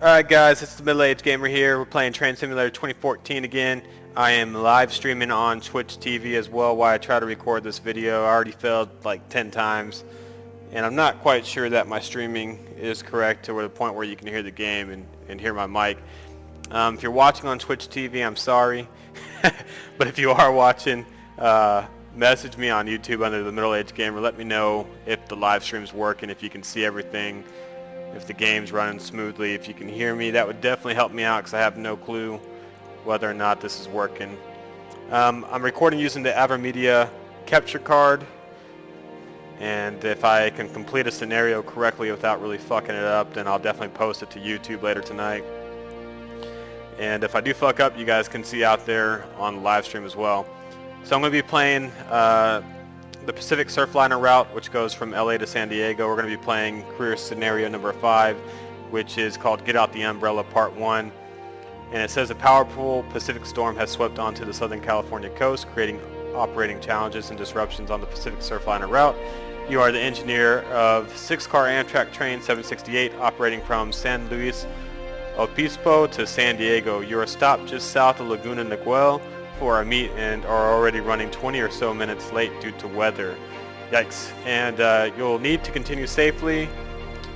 Alright guys, it's the Middle-Aged Gamer here. We're playing Train Simulator 2014 again. I am live streaming on Twitch TV as well while I try to record this video. I already failed like 10 times. And I'm not quite sure that my streaming is correct to the point where you can hear the game and hear my mic. If you're watching on Twitch TV, I'm sorry. But if you are watching, message me on YouTube under the Middle-Aged Gamer. Let me know if the live stream's working, if you can see everything. If the game's running smoothly, if you can hear me, that would definitely help me out because I have no clue whether or not this is working. I'm recording using the AverMedia capture card, and if I can complete a scenario correctly without really fucking it up, then I'll definitely post it to YouTube later tonight. And if I do fuck up, you guys can see out there on the live stream as well. So I'm going to be playing the Pacific Surfliner route, which goes from LA to San Diego. We're going to be playing career scenario number 5, which is called Get Out the Umbrella Part 1. And it says a powerful Pacific storm has swept onto the Southern California coast, creating operating challenges and disruptions on the Pacific Surfliner route. You are the engineer of 6-car Amtrak train 768 operating from San Luis Obispo to San Diego. You are stopped just south of Laguna Niguel for a meet and are already running 20 or so minutes late due to weather. Yikes. And you'll need to continue safely,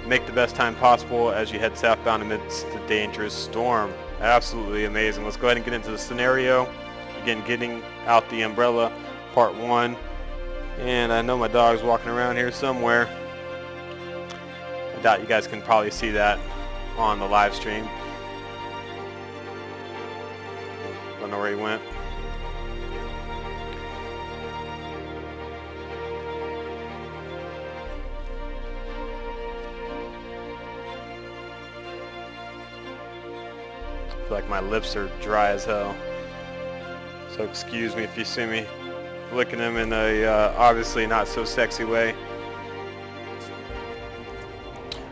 make the best time possible as you head southbound amidst the dangerous storm. Absolutely amazing. Let's go ahead and get into the scenario. Again, Getting Out the Umbrella Part 1. And I know my dog's walking around here somewhere. I doubt you guys can probably see that on the live stream. Don't know where he went. I feel like my lips are dry as hell, so excuse me if you see me licking them in a obviously not so sexy way.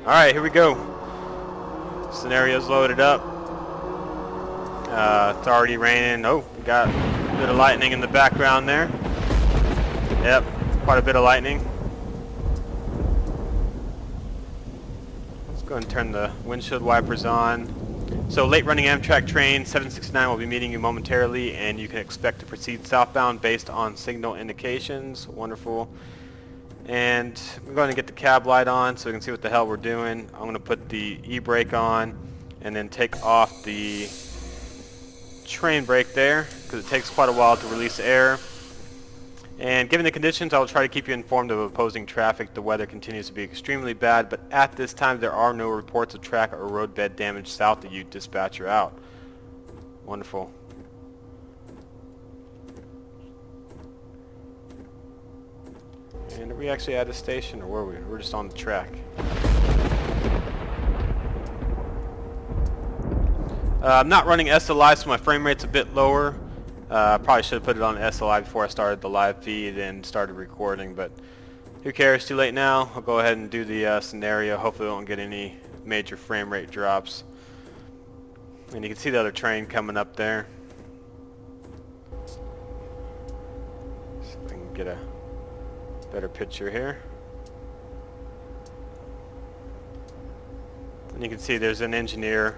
Alright, here we go. Scenario's loaded up. It's already raining. Oh, we got a bit of lightning in the background there. Yep, quite a bit of lightning. Let's go ahead and turn the windshield wipers on. So late running Amtrak train 769 will be meeting you momentarily, and you can expect to proceed southbound based on signal indications. Wonderful. And we're going to get the cab light on so we can see what the hell we're doing. I'm going to put the e-brake on and then take off the train brake there because it takes quite a while to release air. And given the conditions, I will try to keep you informed of opposing traffic. The weather continues to be extremely bad, but at this time there are no reports of track or roadbed damage south of you. Dispatcher out. Wonderful. And are we actually at a station, or were we? We're just on the track. I'm not running SLI, so my frame rate's a bit lower. I probably should have put it on SLI before I started the live feed and started recording, but who cares? Too late now. I'll go ahead and do the scenario. Hopefully we won't get any major frame rate drops. And you can see the other train coming up there. See if I can get a better picture here. And you can see there's an engineer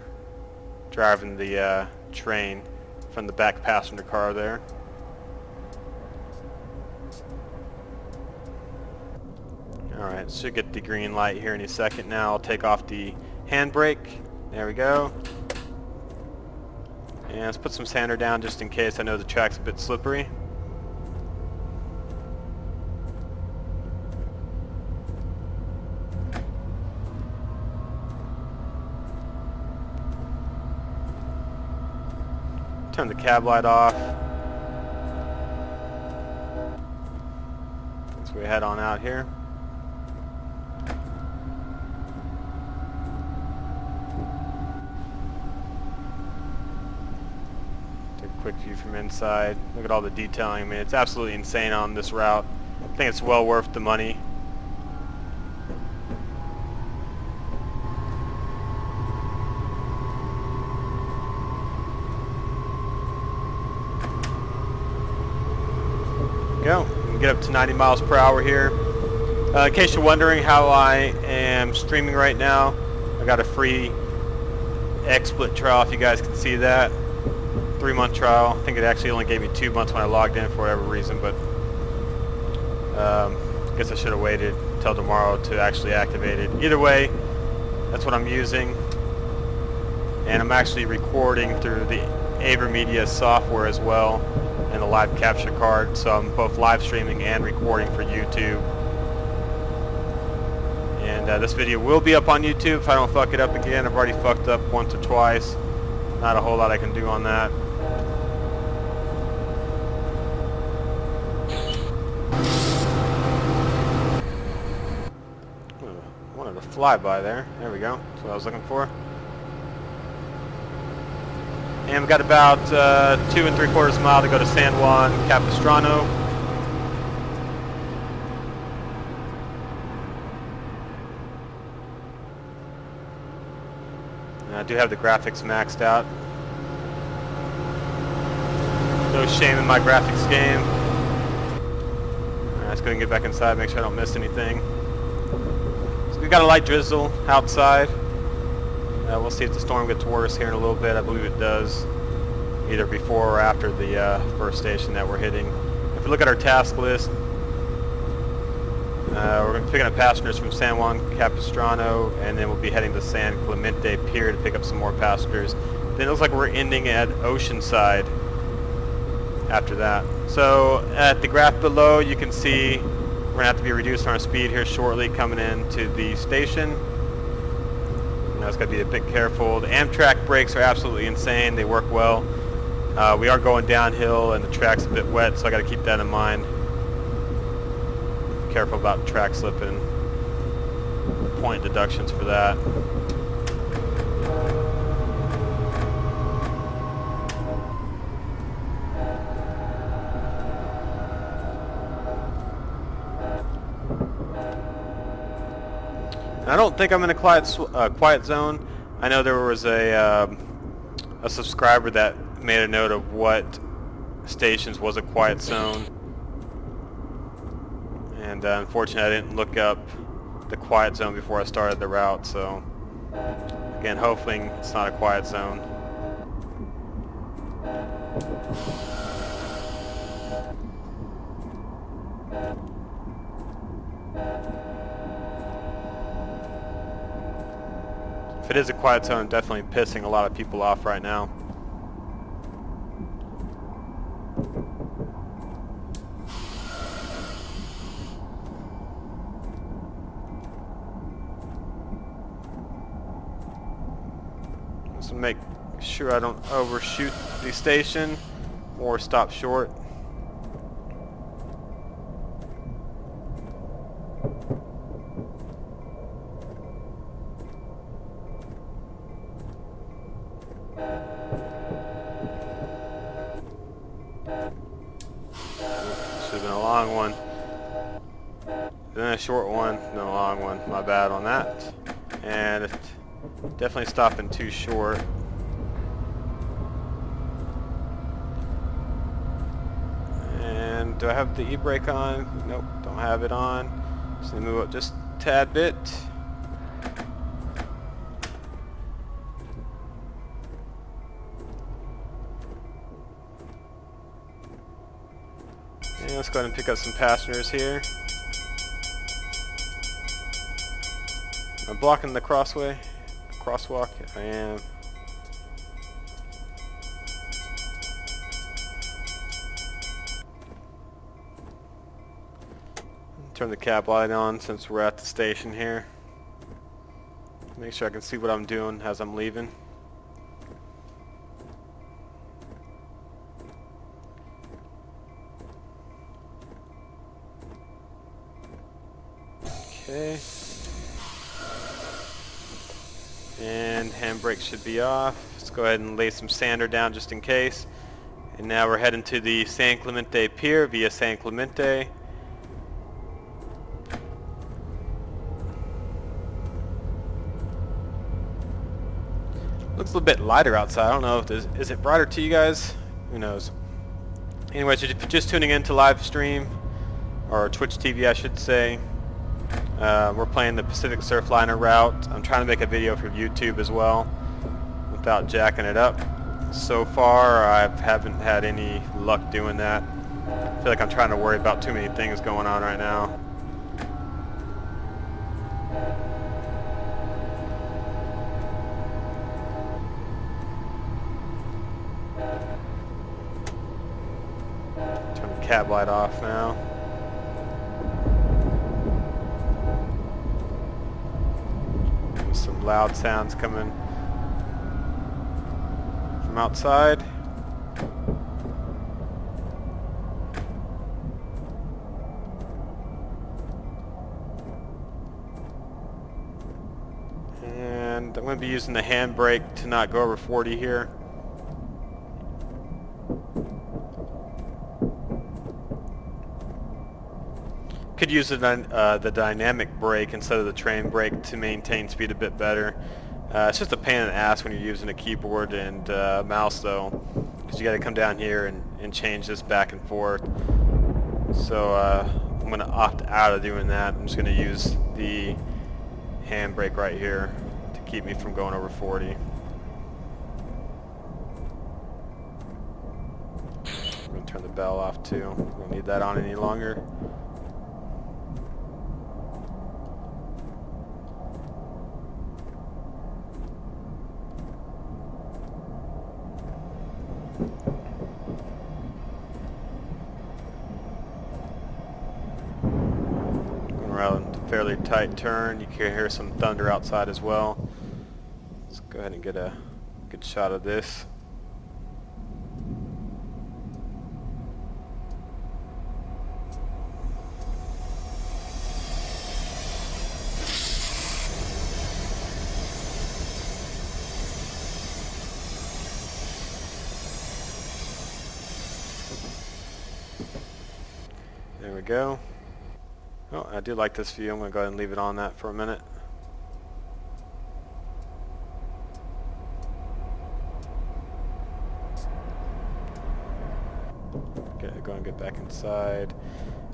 driving the train from the back passenger car there. Alright, should get the green light here any second now. I'll take off the handbrake. There we go. And let's put some sander down just in case. I know the track's a bit slippery. Turn the cab light off. As we head on out here. Take a quick view from inside. Look at all the detailing. I mean, it's absolutely insane on this route. I think it's well worth the money. Go. We can get up to 90 miles per hour here. In case you're wondering how I am streaming right now, I got a free XSplit trial, if you guys can see that. 3-month trial. I think it actually only gave me 2 months when I logged in for whatever reason, but I guess I should have waited till tomorrow to actually activate it. Either way, that's what I'm using, and I'm actually recording through the AverMedia software as well and the live capture card, so I'm both live streaming and recording for YouTube. And this video will be up on YouTube if I don't fuck it up again. I've already fucked up once or twice. Not a whole lot I can do on that. Wanted to fly by there. There we go. That's what I was looking for. And we've got about 2 3/4 mile to go to San Juan Capistrano. And I do have the graphics maxed out. No shame in my graphics game. Alright, let's go and get back inside, make sure I don't miss anything. So we've got a light drizzle outside. We'll see if the storm gets worse here in a little bit. I believe it does, either before or after the first station that we're hitting. If we look at our task list, we're going to be picking up passengers from San Juan Capistrano, and then we'll be heading to San Clemente Pier to pick up some more passengers. Then it looks like we're ending at Oceanside after that. So at the graph below, you can see we're going to have to be reducing our speed here shortly coming into the station. It's got to be a bit careful. The Amtrak brakes are absolutely insane. They work well. We are going downhill and the track's a bit wet, so I got to keep that in mind. Careful about track slipping. Point deductions for that. I don't think I'm in a quiet zone. I know there was a subscriber that made a note of what stations was a quiet zone, and unfortunately I didn't look up the quiet zone before I started the route, so again, hopefully it's not a quiet zone. If it is a quiet zone, definitely pissing a lot of people off right now. So make sure I don't overshoot the station or stop short. Should have been a long one. Then a short one, then a long one. My bad on that. And it's definitely stopping too short. And do I have the e-brake on? Nope, don't have it on. Just move up just a tad bit. And let's go ahead and pick up some passengers here. I'm blocking the crosswalk. I am. Turn the cab light on since we're at the station here. Make sure I can see what I'm doing as I'm leaving. Okay. And handbrake should be off. Let's go ahead and lay some sander down just in case. And now we're heading to the San Clemente Pier via San Clemente. Looks a little bit lighter outside. I don't know if is it brighter to you guys? Who knows? Anyways, if you're just tuning in to live stream, or Twitch TV I should say, we're playing the Pacific Surfliner route. I'm trying to make a video for YouTube as well. without jacking it up. So far, I haven't had any luck doing that. I feel like I'm trying to worry about too many things going on right now. Turn the cab light off now. Some loud sounds coming from outside. And I'm going to be using the handbrake to not go over 40 here. Could use the dynamic brake instead of the train brake to maintain speed a bit better. It's just a pain in the ass when you're using a keyboard and mouse though, because you got to come down here and change this back and forth. So I'm going to opt out of doing that. I'm just going to use the handbrake right here to keep me from going over 40. I'm going to turn the bell off too. We don't need that on any longer. Around a fairly tight turn. You can hear some thunder outside as well. Let's go ahead and get a good shot of this. There we go. Oh, I do like this view. I'm going to go ahead and leave it on that for a minute. Okay, go ahead and get back inside.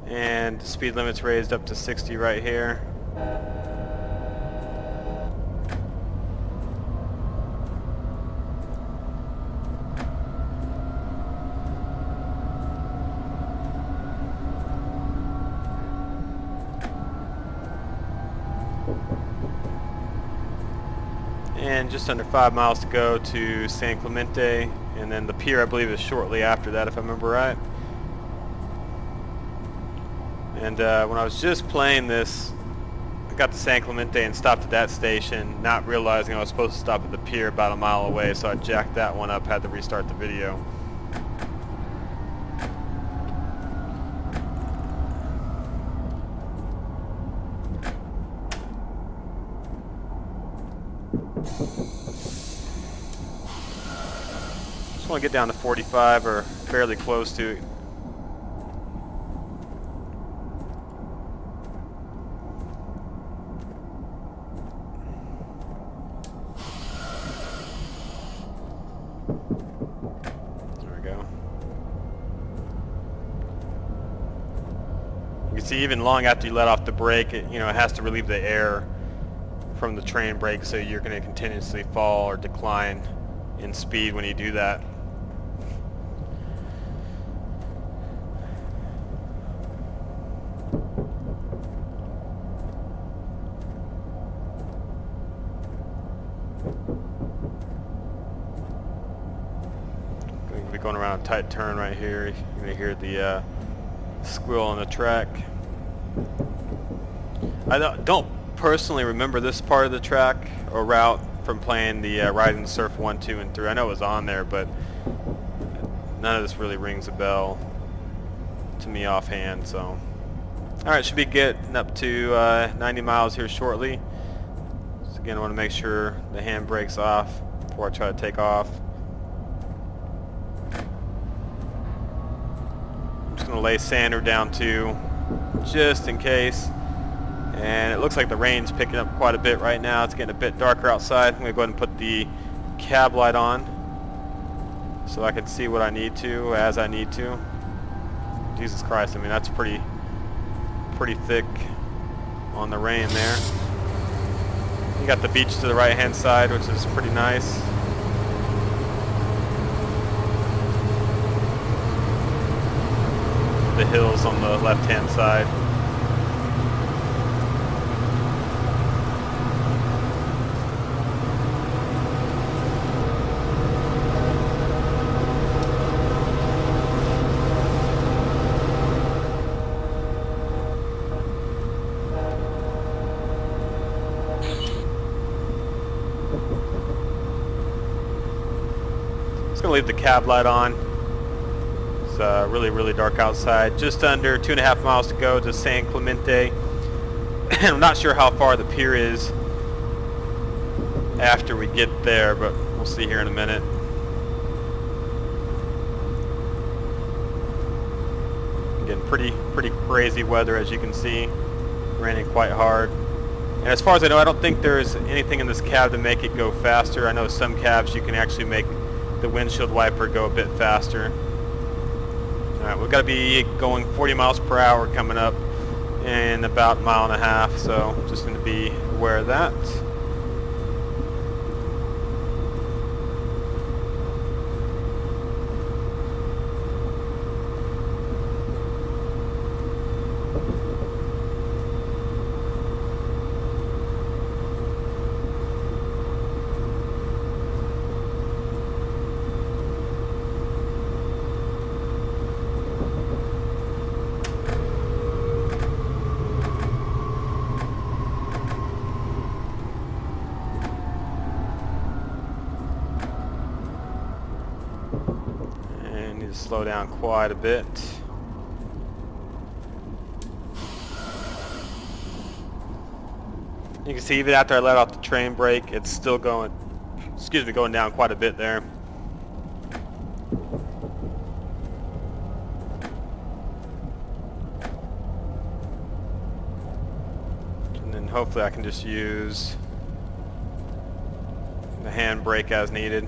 And speed limit's raised up to 60 right here. And just under 5 miles to go to San Clemente, and then the pier I believe is shortly after that if I remember right. And when I was just playing this, I got to San Clemente and stopped at that station, not realizing I was supposed to stop at the pier about a mile away, so I jacked that one up, had to restart the video. Just want to get down to 45 or fairly close to it. There we go. You can see even long after you let off the brake, it has to relieve the air from the train brake, so you're going to continuously fall or decline in speed when you do that. Going to be going around a tight turn right here. You're going to hear the squeal on the track. I don't personally remember this part of the track or route from playing the Riding Surf 1, 2, and 3. I know it was on there, but none of this really rings a bell to me offhand. So, alright, should be getting up to 90 miles here shortly. So again, I want to make sure the handbrake's off before I try to take off. I'm just going to lay sander down too, just in case. And it looks like the rain's picking up quite a bit right now. It's getting a bit darker outside. I'm going to go ahead and put the cab light on so I can see what I need to as I need to. Jesus Christ, I mean that's pretty thick on the rain there. You got the beach to the right hand side, which is pretty nice. the hills on the left-hand side. Just gonna leave the cab light on. It's really dark outside. Just under 2.5 miles to go to San Clemente. I'm not sure how far the pier is after we get there, but we'll see here in a minute. Again, pretty crazy weather, as you can see. Raining quite hard. And as far as I know, I don't think there's anything in this cab to make it go faster. I know some cabs you can actually make the windshield wiper go a bit faster. Alright, we've got to be going 40 miles per hour coming up in about 1.5 miles, so just going to be aware of that. Slow down quite a bit. You can see even after I let off the train brake, it's still going, going down quite a bit there. And then hopefully I can just use the hand brake as needed.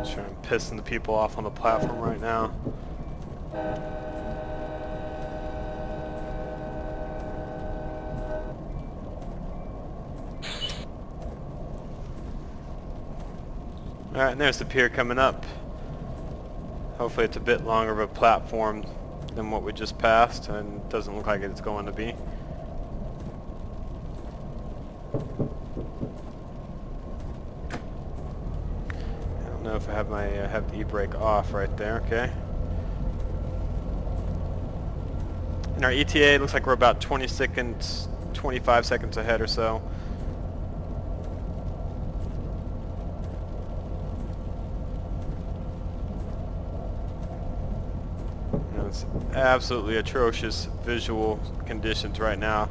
Sure, I'm pissing the people off on the platform right now. Alright, and there's the pier coming up. Hopefully it's a bit longer of a platform than what we just passed, and it doesn't look like it's going to be. I don't know if I have my have the e-brake off right there. Okay. In our ETA, it looks like we're about 20 seconds, 25 seconds ahead or so. It's absolutely atrocious visual conditions right now.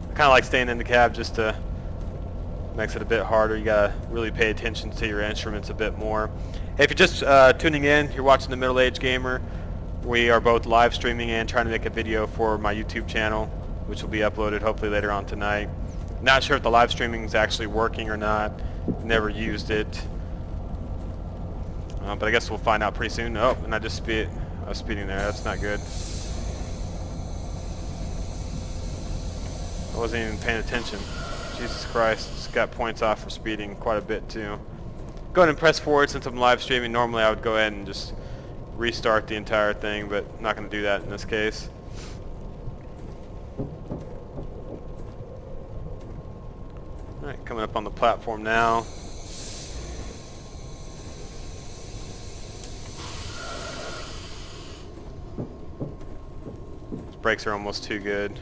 I kind of like staying in the cab just to makes it a bit harder. You gotta really pay attention to your instruments a bit more. Hey, if you're just tuning in, you're watching The Middle-Aged Gamer. We are both live streaming and trying to make a video for my YouTube channel, which will be uploaded hopefully later on tonight. Not sure if the live streaming is actually working or not. Never used it, but I guess we'll find out pretty soon. Oh, and I was speeding there. That's not good. I wasn't even paying attention. Jesus Christ, just got points off for speeding quite a bit too. Go ahead and press forward since I'm live streaming. Normally I would go ahead and just restart the entire thing, but I'm not going to do that in this case. Alright, coming up on the platform now. These brakes are almost too good.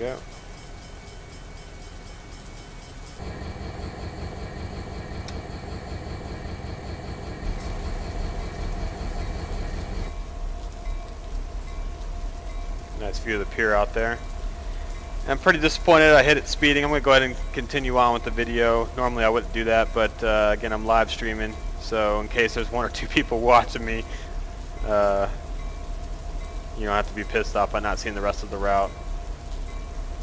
go. Nice view of the pier out there. I'm pretty disappointed I hit it speeding. I'm going to go ahead and continue on with the video. Normally I wouldn't do that, but again, I'm live streaming, so in case there's 1 or 2 people watching me, you don't have to be pissed off by not seeing the rest of the route.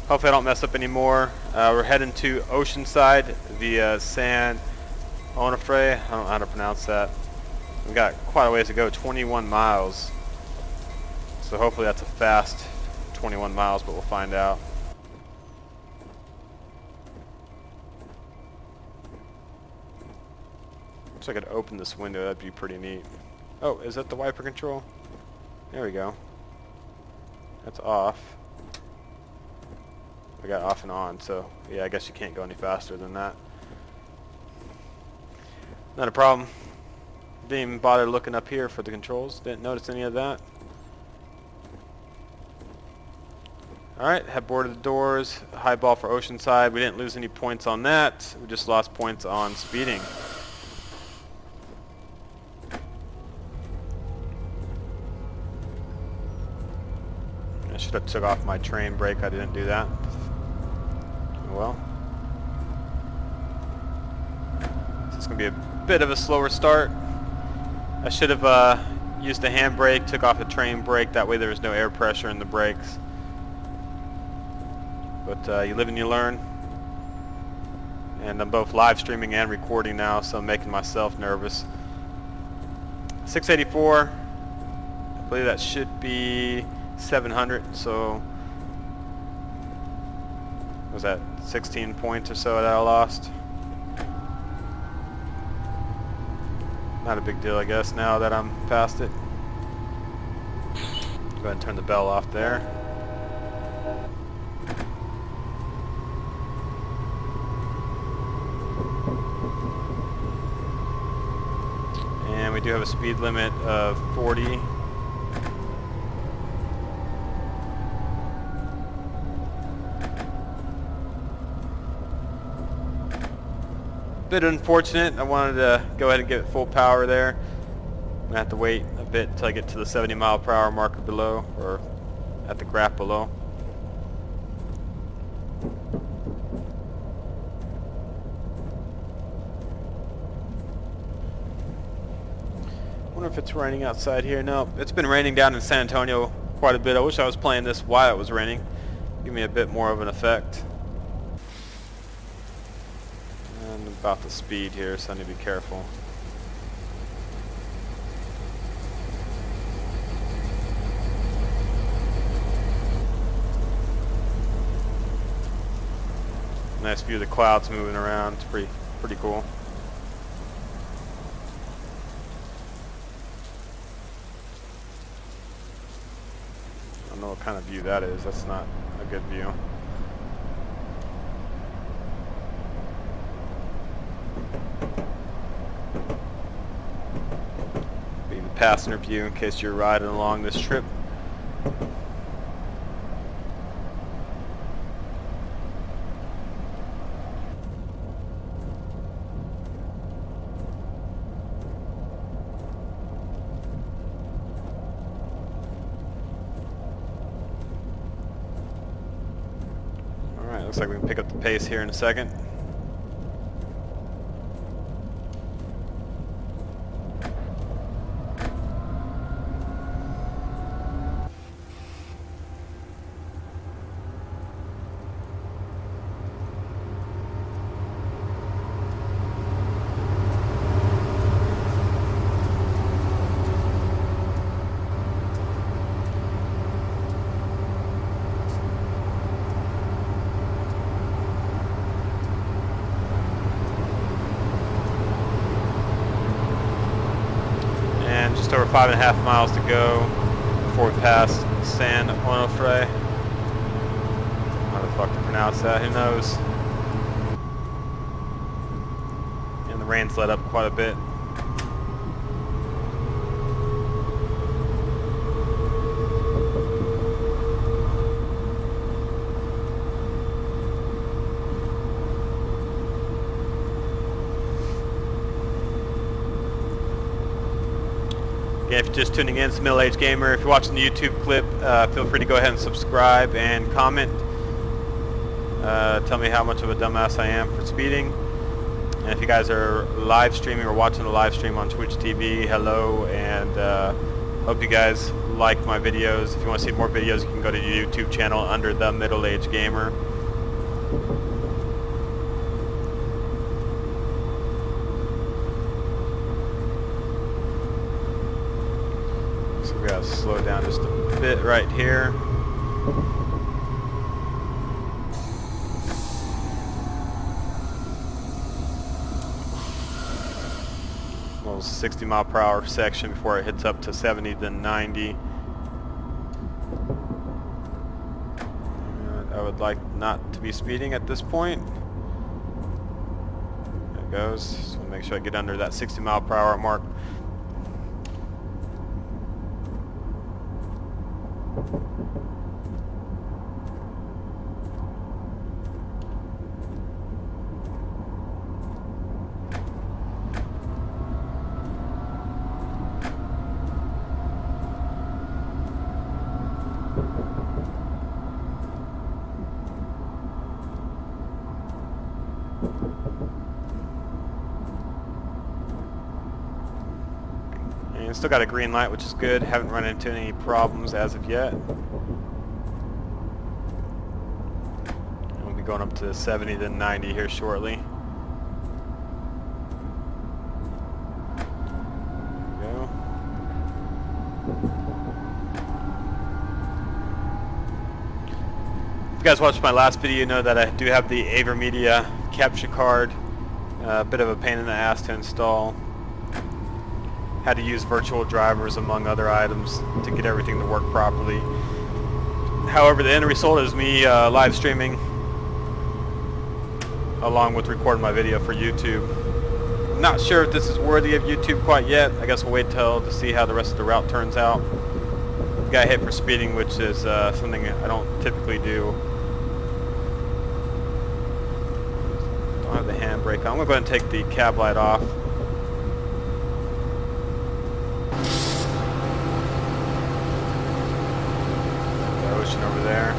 Hopefully I don't mess up anymore. We're heading to Oceanside via San Juan Capistrano. I don't know how to pronounce that. We've got quite a ways to go, 21 miles. So hopefully that's a fast 21 miles, but we'll find out. Wish I could open this window, that'd be pretty neat. Oh, is that the wiper control? There we go. That's off. We got off and on, so yeah, I guess you can't go any faster than that. Not a problem. Didn't even bother looking up here for the controls. Didn't notice any of that. Alright, have boarded the doors. High ball for Oceanside. We didn't lose any points on that. We just lost points on speeding. I should have took off my train brake. I didn't do that. Oh well. So it's going to be a bit of a slower start. I should have used the handbrake, took off the train brake. That way there was no air pressure in the brakes. But you live and you learn. And I'm both live streaming and recording now, so I'm making myself nervous. 684. I believe that should be 700. So was that 16 points or so that I lost? Not a big deal, I guess, now that I'm past it. Go ahead and turn the bell off there. And we do have a speed limit of 40. Bit unfortunate. I wanted to go ahead and give it full power there. I'm gonna have to wait a bit until I get to the 70 mile per hour marker below, or at the graph below. Wonder if it's raining outside here. No, it's been raining down in San Antonio quite a bit. I wish I was playing this while it was raining. Give me a bit more of an effect. And about the speed here, so I need to be careful. Nice view of the clouds moving around. It's pretty cool. I don't know what kind of view that is. That's not a good view. Be the passenger view in case you're riding along this trip. Looks like we can pick up the pace here in a second. Just over 5.5 miles to go before we pass San Juan Capistrano. How the fuck to pronounce that? Who knows? And the rain's let up quite a bit. Again, if you're just tuning in, it's Middle Age Gamer. If you're watching the YouTube clip, feel free to go ahead and subscribe and comment. Tell me how much of a dumbass I am for speeding. And if you guys are live streaming or watching the live stream on Twitch TV, hello, and hope you guys like my videos. If you want to see more videos, you can go to the YouTube channel under The Middle Age Gamer. So we gotta slow down just a bit right here. Little 60 mile per hour section before it hits up to 70 to 90. I would like not to be speeding at this point. There it goes. Just want to make sure I get under that 60 mile per hour mark. And still got a green light, which is good. Haven't run into any problems as of yet. And we'll be going up to 70 to 90 here shortly. There we go. If you guys watched my last video, you know that I do have the AverMedia capture card. A bit of a pain in the ass to install. Had to use virtual drivers among other items to get everything to work properly. However, the end result is me live streaming along with recording my video for YouTube. I'm not sure if this is worthy of YouTube quite yet. I guess we'll wait to see how the rest of the route turns out. Got hit for speeding, which is something I don't typically do. Don't have the handbrake on. I'm going to go ahead and take the cab light off. Ocean over there.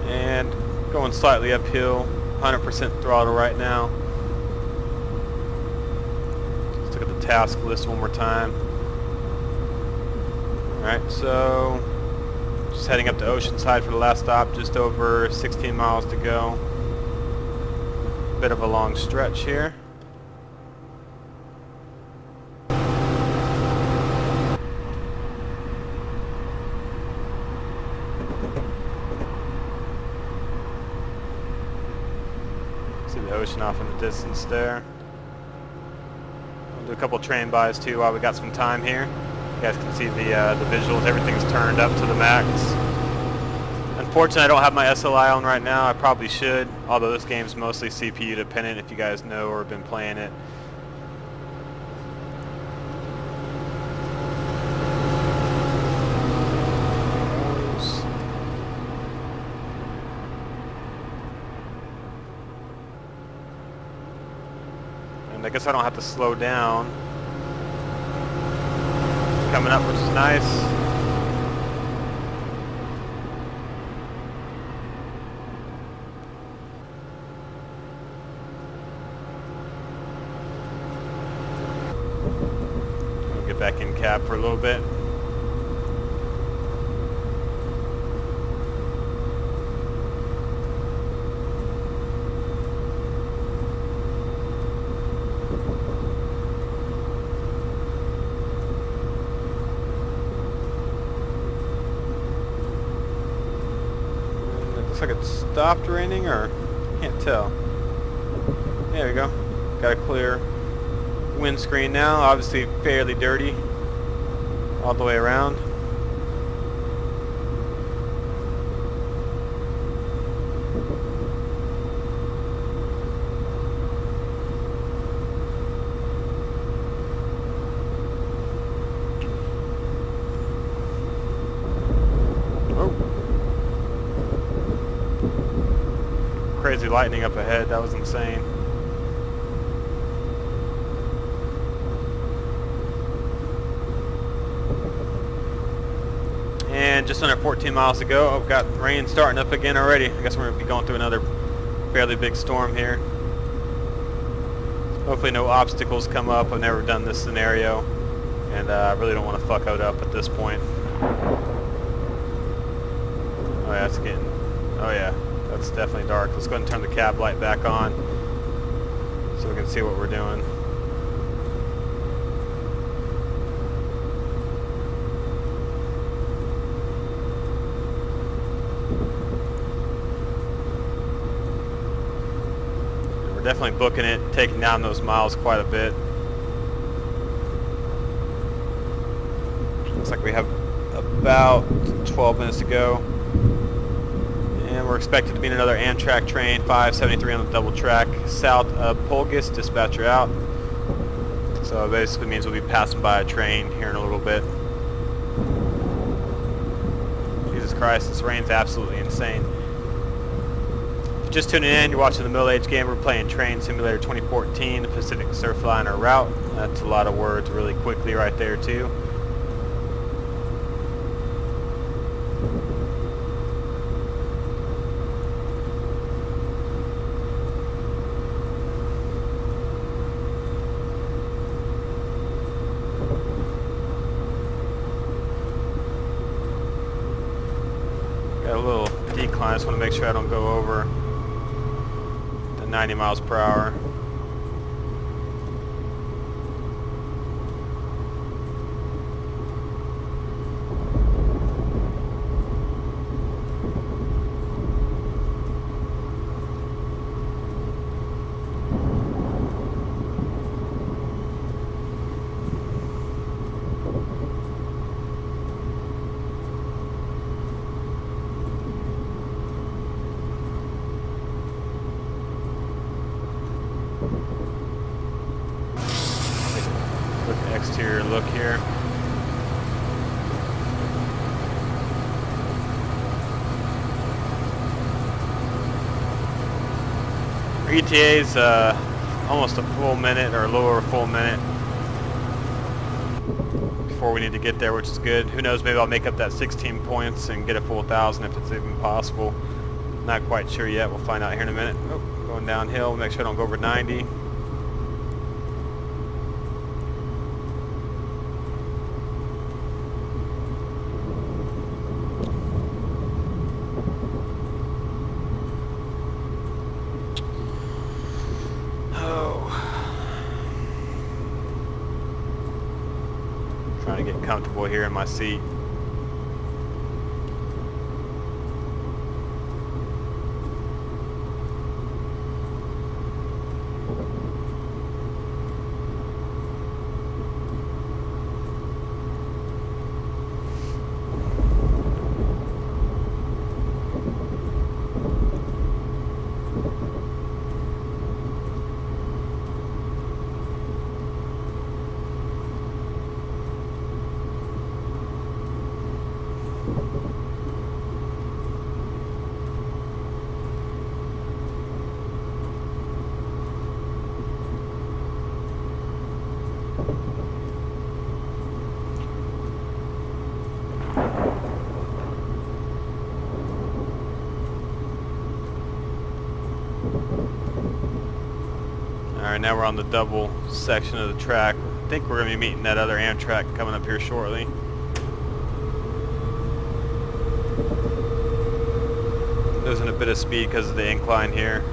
And going slightly uphill, 100% throttle right now. Let's look at the task list one more time. Alright, so just heading up to Oceanside for the last stop, just over 16 miles to go. Bit of a long stretch here. See the ocean off in the distance there. We'll do a couple train bys too while we got some time here. You guys can see the visuals. Everything's turned up to the max. Unfortunately, I don't have my SLI on right now. I probably should, although this game's mostly CPU dependent if you guys know or have been playing it. I guess I don't have to slow down. Coming up, which is nice. I'll get back in cab for a little bit. Looks like it stopped raining, or can't tell. There we go. Got a clear windscreen now. Obviously fairly dirty all the way around. crazy lightning up ahead. That was insane. And just under 14 miles to go. I've got rain starting up again already. I guess we're going to be going through another fairly big storm here. Hopefully no obstacles come up. I've never done this scenario, and I really don't want to fuck it up at this point. Oh yeah, it's getting... Oh yeah, that's definitely dark. Let's go ahead and turn the cab light back on so we can see what we're doing. Definitely booking it, taking down those miles quite a bit. Looks like we have about 12 minutes to go. And we're expected to meet another Amtrak train, 573 on the double track, south of Polgus, dispatcher out. So it basically means we'll be passing by a train here in a little bit. Jesus Christ, this rain's absolutely insane. Just tuning in, you're watching the Middle Age Game. We're playing Train Simulator 2014, the Pacific Surfliner route. That's a lot of words really quickly right there too. Got a little decline, I just want to make sure I don't go over 90 miles per hour. Exterior look here. Our ETA's almost a full minute or a little over a full minute before we need to get there, which is good. Who knows, maybe I'll make up that 16 points and get a full 1,000 if it's even possible. Not quite sure yet. We'll find out here in a minute. Oh, going downhill. Make sure I don't go over 90. Trying to get comfortable here in my seat. Alright, now we're on the double section of the track. I think we're going to be meeting that other Amtrak coming up here shortly. Losing a bit of speed because of the incline here.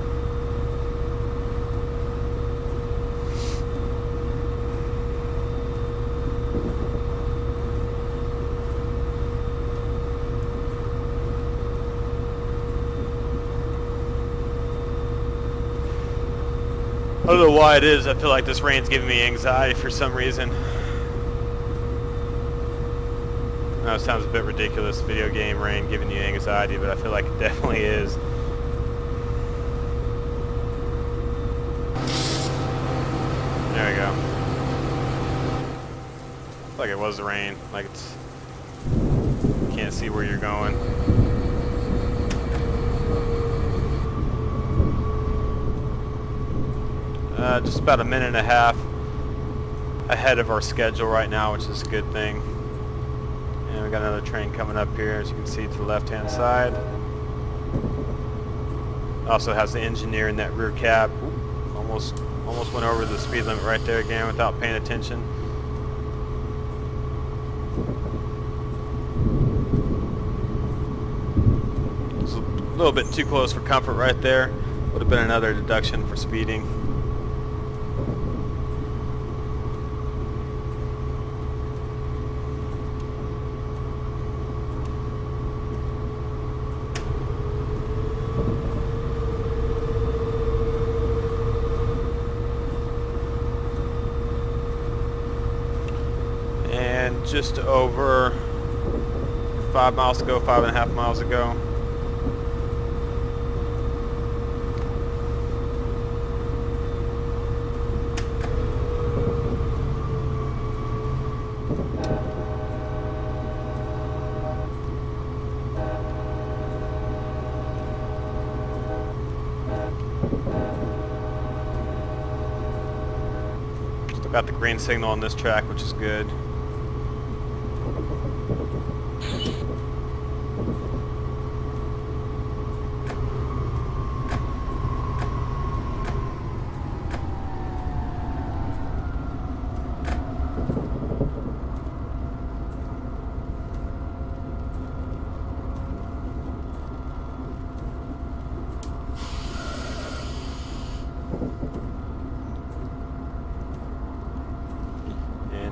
I don't know why it is. I feel like this rain's giving me anxiety for some reason. I know it sounds a bit ridiculous, video game rain giving you anxiety, but I feel like it definitely is. There we go. It's like it was the rain. Like it's... You can't see where you're going. just about a minute and a half ahead of our schedule right now, which is a good thing. And we got another train coming up here, as you can see to the left-hand side. Also has the engineer in that rear cab. Ooh, almost went over the speed limit right there again without paying attention. It's a little bit too close for comfort right there. Would have been another deduction for speeding. And just over 5 miles ago, 5.5 miles ago. Still got the green signal on this track, which is good.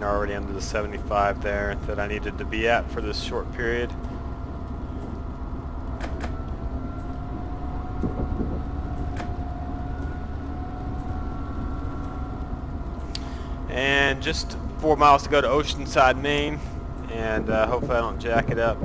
Already under the 75 there that I needed to be at for this short period. And just 4 miles to go to Oceanside, Maine, and hopefully I don't jack it up.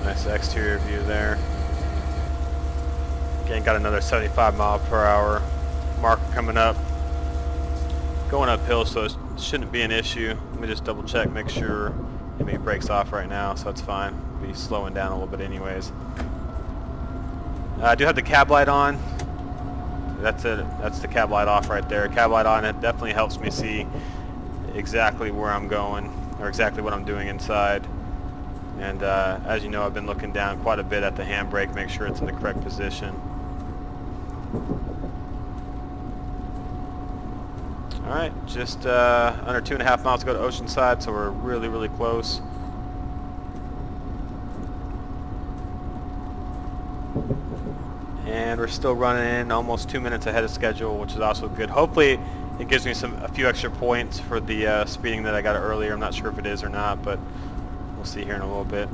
Nice exterior view there. Again, got another 75 mile per hour marker coming up. Going uphill, so it shouldn't be an issue. Let me just double check, make sure it brakes off right now, so that's fine. Be slowing down a little bit anyways. I do have the cab light on. That's it. That's the cab light off right there. Cab light on, it definitely helps me see exactly where I'm going, or exactly what I'm doing inside. And as you know, I've been looking down quite a bit at the handbrake, make sure it's in the correct position. Alright, just under 2.5 miles to go to Oceanside, so we're really, really close. And we're still running in almost 2 minutes ahead of schedule, which is also good. Hopefully it gives me a few extra points for the speeding that I got earlier. I'm not sure if it is or not, but we'll see here in a little bit.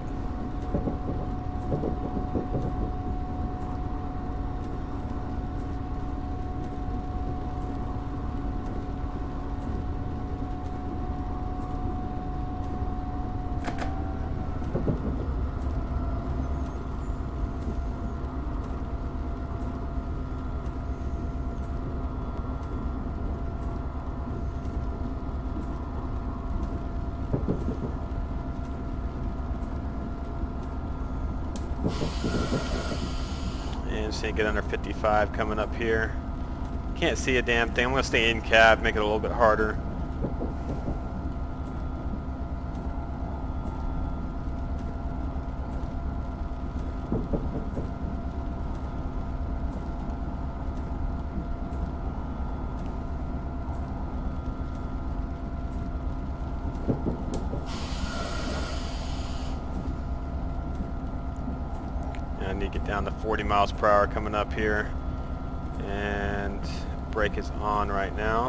And just need to get under 55 coming up here. Can't see a damn thing. I'm going to stay in cab, make it a little bit harder. I need to get down to 40 miles per hour coming up here, and brake is on right now.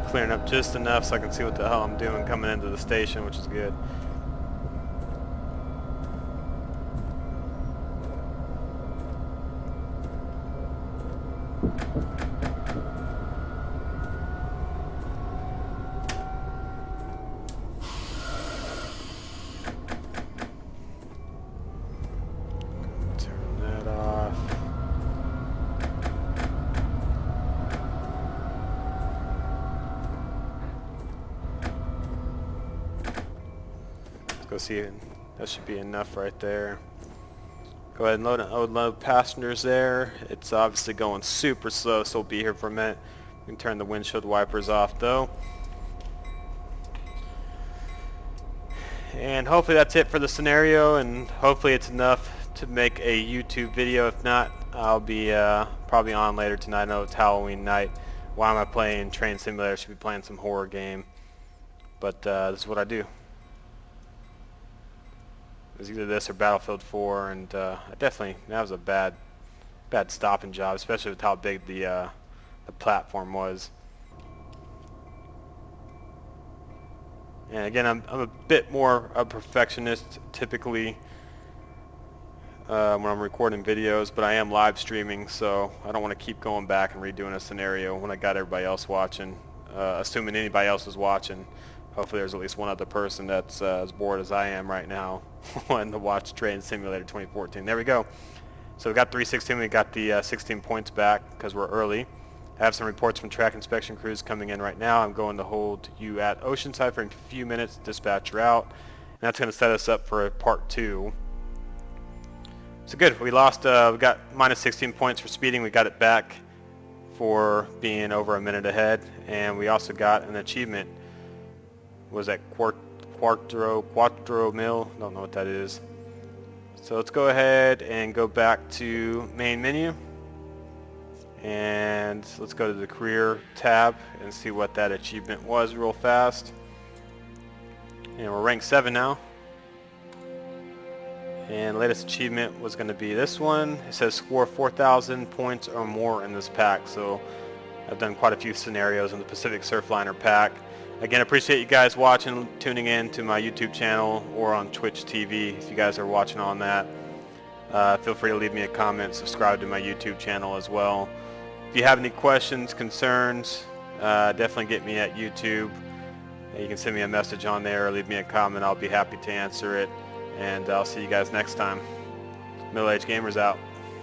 Clearing up just enough so I can see what the hell I'm doing coming into the station, which is good. Turn that off. Go see it. That should be enough right there. Go ahead and load passengers there. It's obviously going super slow, so we'll be here for a minute. We can turn the windshield wipers off though. And hopefully that's it for the scenario, and hopefully it's enough to make a YouTube video. If not, I'll be probably on later tonight. I know it's Halloween night. Why am I playing Train Simulator? I should be playing some horror game. But this is what I do. It was either this or Battlefield 4, and that was a bad stopping job, especially with how big the platform was. And again, I'm a bit more a perfectionist typically when I'm recording videos, but I am live streaming, so I don't want to keep going back and redoing a scenario when I got everybody else watching. Assuming anybody else is watching. Hopefully there's at least one other person that's as bored as I am right now wanting to watch Train Simulator 2014. There we go. So we got 316. We got the 16 points back because we're early. I have some reports from track inspection crews coming in right now. I'm going to hold you at Oceanside for a few minutes, dispatch route. And that's going to set us up for part 2. So good. We lost, we got minus 16 points for speeding. We got it back for being over a minute ahead. And we also got an achievement. Was that quattro mil? Don't know what that is. So let's go ahead and go back to main menu, and let's go to the career tab and see what that achievement was real fast. And we're ranked 7 now, and latest achievement was going to be this one. It says score 4,000 points or more in this pack. So I've done quite a few scenarios in the Pacific Surfliner pack. Again, I appreciate you guys watching, tuning in to my YouTube channel or on Twitch TV if you guys are watching on that. Feel free to leave me a comment, subscribe to my YouTube channel as well. If you have any questions, concerns, definitely get me at YouTube. You can send me a message on there or leave me a comment. I'll be happy to answer it. And I'll see you guys next time. Middle Age Gamers out.